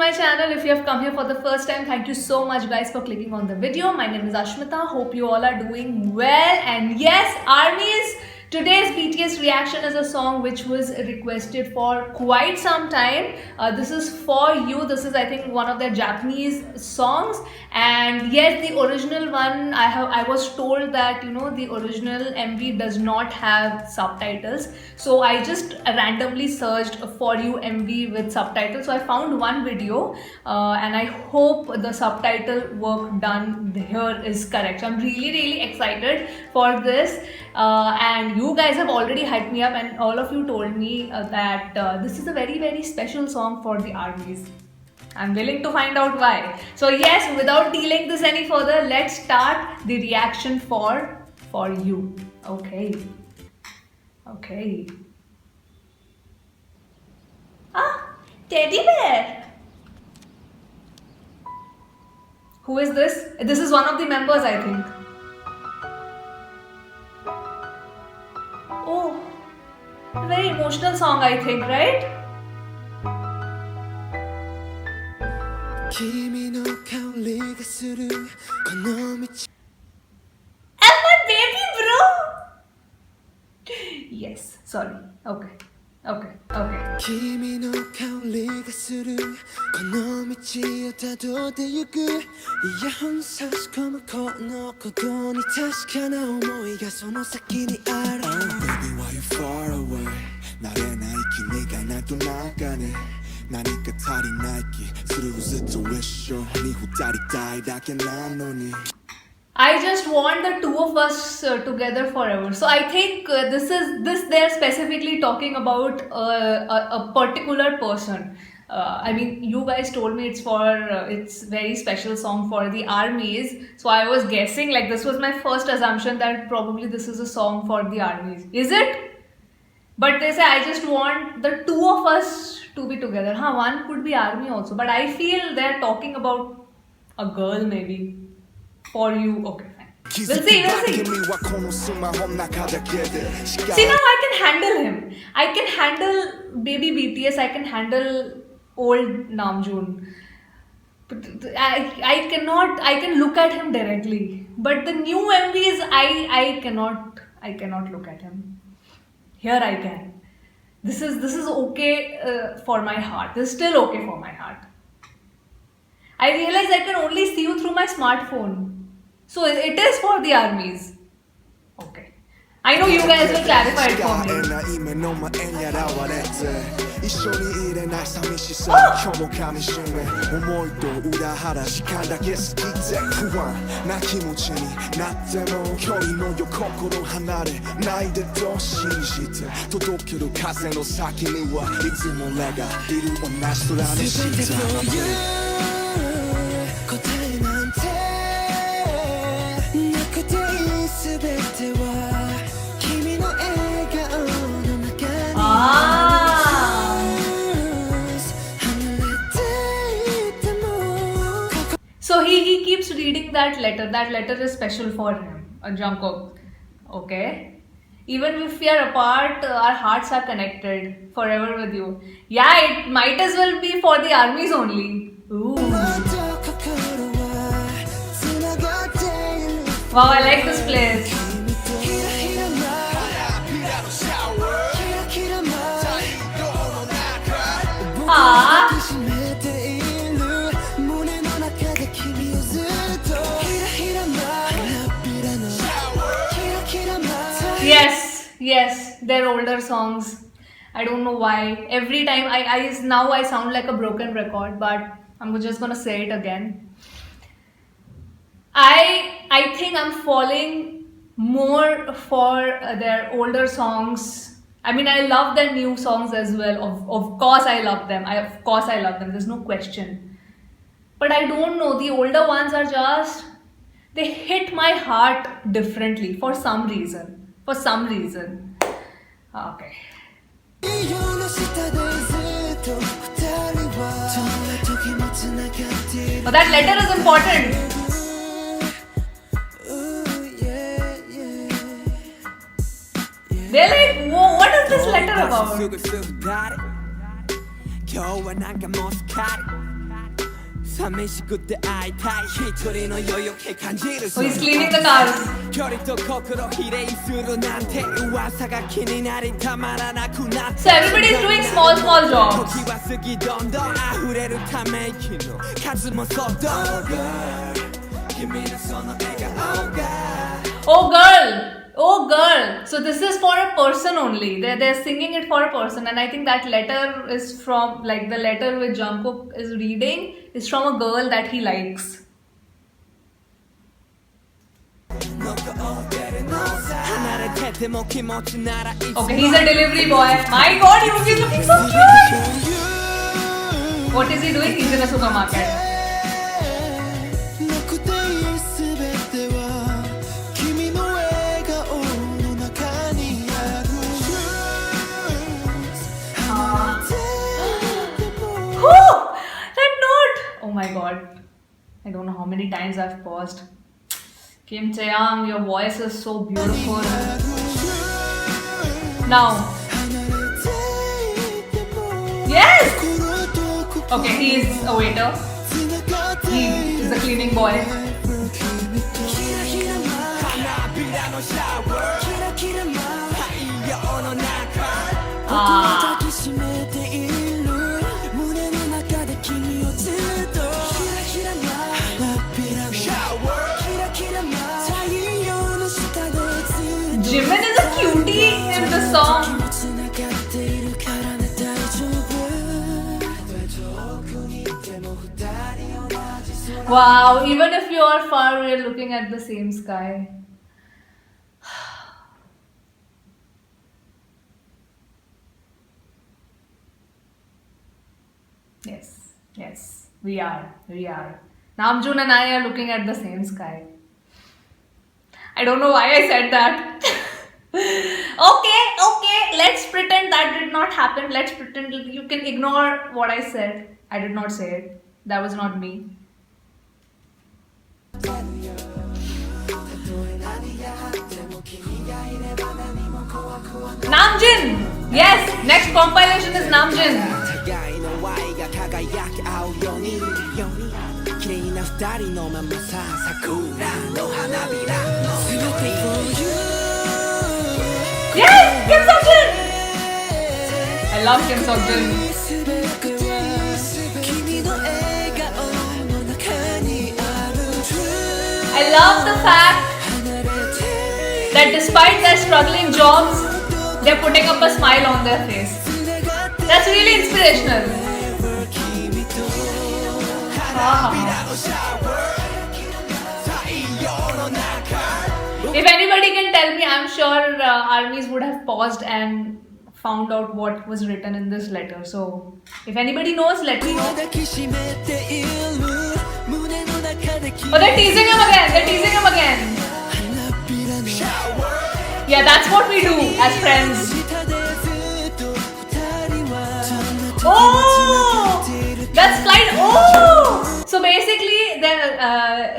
my channel. If you have come here for the first time, thank you so much guys for clicking on the video. My name is Ashmita. Hope you all are doing well. And yes, ARMY's today's BTS reaction is a song which was requested for quite some time. This is For You. This is, I think, one of their Japanese songs. And yes, the original one, I was told that the original MV does not have subtitles. So I just randomly searched For You MV with subtitles. So I found one video, and I hope the subtitle work done here is correct. So I'm really excited for this. And you guys have already hyped me up, and all of you told me that this is a very special song for the ARMYs. I'm willing to find out why. So yes, without delaying this any further, let's start the reaction for You. Okay. Teddy bear. Who is this? This is one of the members, I think. Oh, a very emotional song, I think, right? And my baby, bro. Yes, sorry. Okay. I just want the two of us together forever. So I think they're specifically talking about a particular person. I mean, you guys told me it's very special song for the ARMYs. So I was guessing, like, this was my first assumption that probably this is a song for the ARMYs. Is it? But they say I just want the two of us to be together. One could be ARMY also. But I feel they're talking about a girl maybe. For You. Okay, fine. We'll see. See, now I can handle him. I can handle baby BTS. I can handle old Namjoon. But I can look at him directly. But the new MVs, I cannot look at him. Here I can. This is okay for my heart. This is still okay for my heart. I realize I can only see you through my smartphone. So it is for the ARMYs. Okay. I know you guys will clarify it for me. So he keeps reading that letter. That letter is special for him, Jungkook. Okay. Even if we are apart, our hearts are connected forever with you. Yeah, it might as well be for the ARMYs only. Ooh. Wow, I like this place. Yes, they're older songs. I don't know why. Every time I sound like a broken record, but I'm just gonna say it again. I think I'm falling more for their older songs. I mean, I love their new songs as well. Of course I love them. There's no question. But I don't know. The older ones are just, they hit my heart differently for some reason. Okay. But that letter is important. They're like, whoa, what is this letter about? Oh, he's cleaning the cars. So everybody is doing small jobs. Oh girl! Oh girl! So this is for a person only. They're singing it for a person, and I think that letter is from, like, the letter which Jungkook is reading is from a girl that he likes. Okay, he's a delivery boy. My God, he's looking so cute. What is he doing? He's in a supermarket. That note! Oh my God. I don't know how many times I've paused. Kim Chae-young, your voice is so beautiful. Now. Yes! Okay, he is a waiter. He is a cleaning boy. Jimin is a cutie in the song. Wow, even if you are far away looking at the same sky. Yes, we are. Namjoon and I are looking at the same sky. I don't know why I said that. Okay, let's pretend that did not happen. Let's pretend you can ignore what I said. I did not say it. That was not me. Namjoon! Yes, next compilation is Namjoon. Yes, Kim Seokjin! I love Kim Seokjin. I love the fact that despite their struggling jobs, they're putting up a smile on their face. That's really inspirational. If anybody can tell me, I'm sure armies would have paused and found out what was written in this letter. So, if anybody knows, let me know. Oh, they're teasing him again. Yeah, that's what we do as friends. Oh, that's flight. Oh, so basically,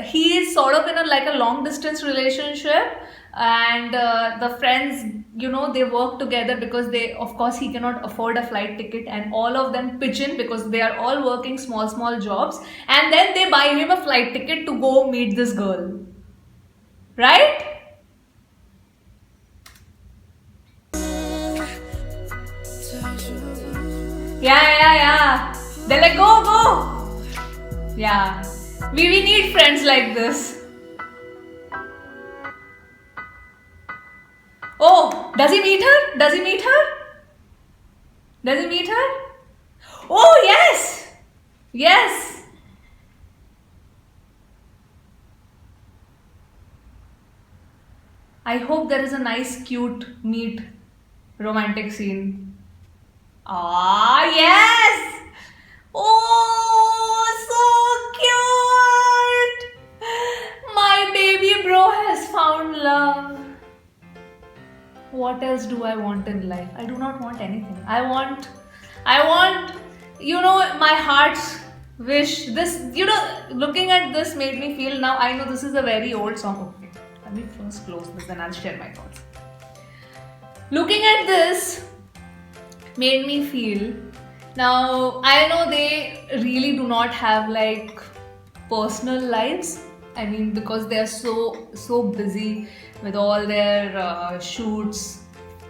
he is sort of in a long distance relationship, and the friends, they work together because he cannot afford a flight ticket, and all of them pitch in because they are all working small jobs, and then they buy him a flight ticket to go meet this girl, right? Yeah. They're like, go. Yeah. We need friends like this. Oh, does he meet her? Oh, yes. I hope there is a nice, cute, meet, romantic scene. Ah, yes! Oh, so cute! My baby bro has found love. What else do I want in life? I do not want anything. I want, my heart's wish. This, looking at this made me feel, now I know this is a very old song. Okay, let me first close this, then I'll share my thoughts. Looking at this made me feel, now I know they really do not have personal lives. I mean, because they are so busy with all their shoots,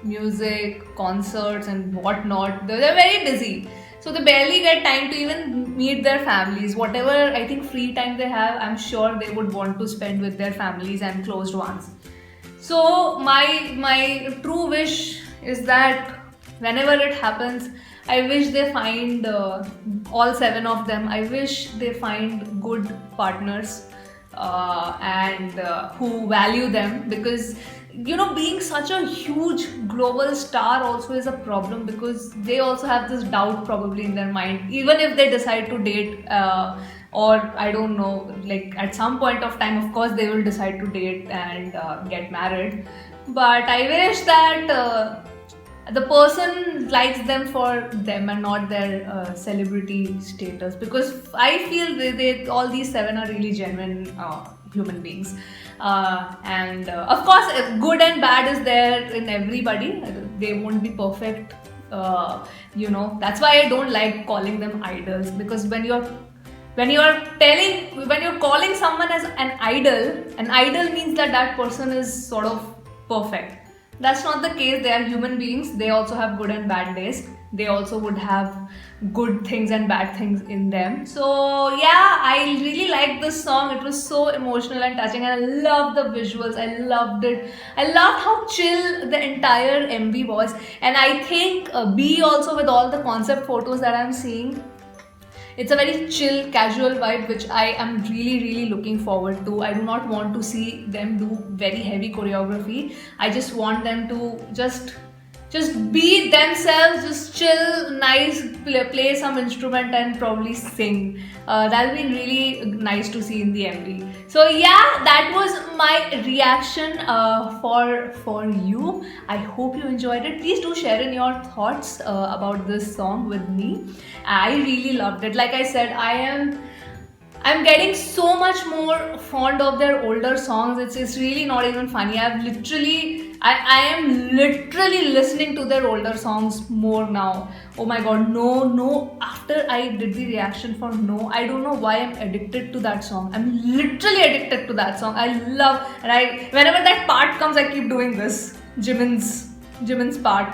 music, concerts, and whatnot. They're very busy, so they barely get time to even meet their families. Whatever I think free time they have, I'm sure they would want to spend with their families and closed ones. So my true wish is that whenever it happens, I wish they find all seven of them. I wish they find good partners and who value them, because being such a huge global star also is a problem, because they also have this doubt probably in their mind, even if they decide to date, or I don't know, like at some point of time, of course they will decide to date and get married. But I wish that the person likes them for them and not their celebrity status, because I feel they all these seven are really genuine human beings, and of course good and bad is there in everybody. They won't be perfect, that's why I don't like calling them idols, because when you're calling someone as an idol means that person is sort of perfect. That's not the case. They are human beings. They also have good and bad days. They also would have good things and bad things in them. So yeah, I really liked this song. It was so emotional and touching, and I loved the visuals. I loved it. I loved how chill the entire MV was. And I think B also, with all the concept photos that I'm seeing, it's a very chill, casual vibe, which I am really looking forward to. I do not want to see them do very heavy choreography. I just want them to just be themselves, just chill, nice, play some instrument and probably sing. That'll be really nice to see in the MV. So yeah, that was my reaction for you. I hope you enjoyed it. Please do share in your thoughts about this song with me. I really loved it. Like I said, I'm getting so much more fond of their older songs. It's really not even funny. I am literally listening to their older songs more now. Oh my god, no. After I did the reaction for No, I don't know why I'm addicted to that song. I'm literally addicted to that song. I love, and whenever that part comes, I keep doing this. Jimin's part.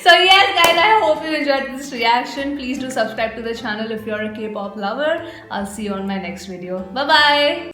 So yes guys, I hope you enjoyed this reaction. Please do subscribe to the channel if you're a K-pop lover. I'll see you on my next video. Bye bye.